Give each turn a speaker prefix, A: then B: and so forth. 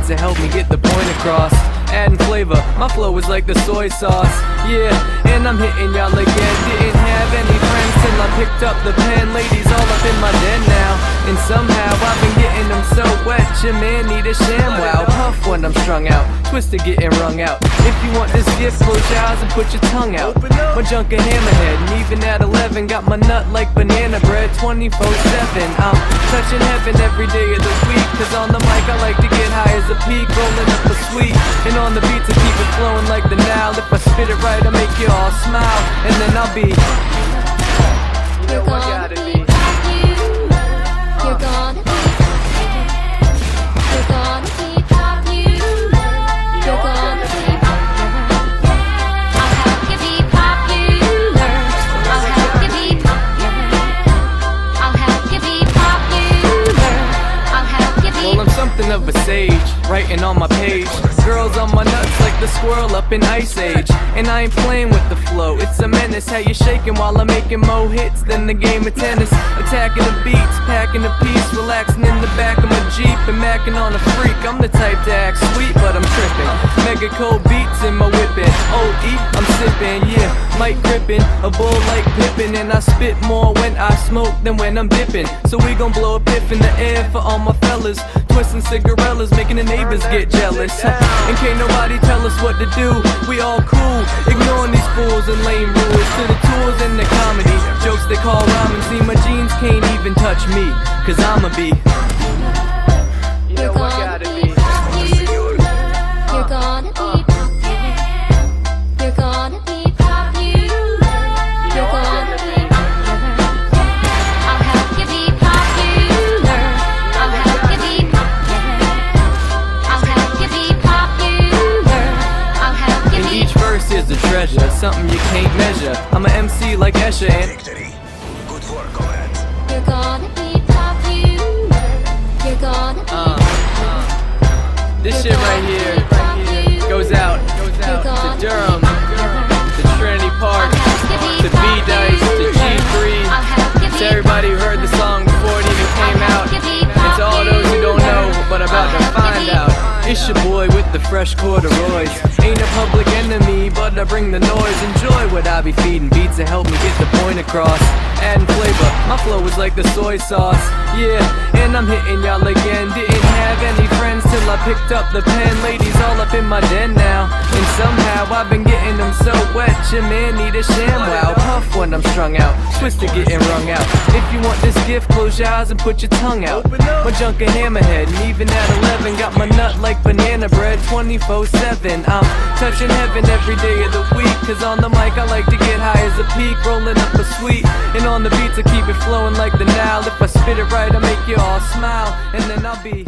A: beats to help me get the point across. Adding flavor, my flow is like the soy sauce. Yeah, and I'm hitting y'all again. Didn't have any friends till I picked up the pen. Ladies all up in my den now, and somehow I've been getting them so wet. Your man need a ShamWow. Puff when I'm strung out, twisted getting wrung out. If you want this gift, close your eyes and put your tongue out. My junk a hammerhead, and even at 11 got my nut like banana bread 24/7. I'm touching heaven every day of the week, cause on the mic I like to get high as a peak, rolling up a sweet, and on the beat to keep it flowing like the Nile. If I spit it right, I'll make you all smile, and then I'll be
B: You're gonna be popular. You're gonna be popular. You're gonna be popular. You're gonna be popular. I'll help you be popular. I'll help you be popular. I'll help you be popular. I'll help you be.
A: well, I'm something of a sage, writing on my page. Girls on my nuts like the squirrel up in Ice Age. And I ain't playing with the flow, it's a menace. How you shaking while I'm making more hits than the game of tennis. Attacking the beats, packing a piece, relaxing in the back of my Jeep and macking on a freak. I'm the type to act sweet, but I'm tripping. Mega cold beats in my whipping. OE, I'm sipping, yeah, mic gripping. A bull like Pippin, and I spit more when I smoke than when I'm dipping. So we gon' blow a piff in the air for all my fellas. Twisting cigarellas, making the neighbors get jealous. And can't nobody tell us what to do, we all cool, ignoring these fools and lame rules. To the tools and the comedy, jokes they call rhyming. See, my jeans can't even touch me, cause I'ma be. You know I gotta be.
B: You're gonna be popular. You're gonna be popular. You're gonna be popular. I'll help you be popular. I'll help you be popular. I'll help you be popular. I'll help you
A: And
B: be.
A: each verse is a treasure, something you can't measure. I'm a MC like Escher and
C: Victory. Good work, comrades.
B: You're gonna be popular. You're gonna be popular.
A: this shit right here goes out to Durham, to Trinity Park, to B-Dice, to G3, to everybody who heard the song before it even came out, and to all those who don't know but about to find out. It's your boy with the fresh corduroys. Ain't a public enemy, but I bring the noise. Enjoy what I be feeding, beats to help me get the point across. Adding flavor, my flow is like the soy sauce. Yeah, and I'm hitting y'all again. Didn't have any friends till I picked up the pen. Ladies all up in my den now, and somehow I've been getting them so wet. Your man need a ShamWow. Puff when I'm strung out, twisted getting wrung out. If you want this gift, close your eyes and put your tongue out. My junk a hammerhead, and even at 11 got my nut like banana bread 24/7. I'm touching heaven every day of the week, cause on the mic I like to get high as a peak, rolling up a sweet, and on the beat to keep it flowing like the Nile. If I spit it right, I'll make you all smile, and then I'll be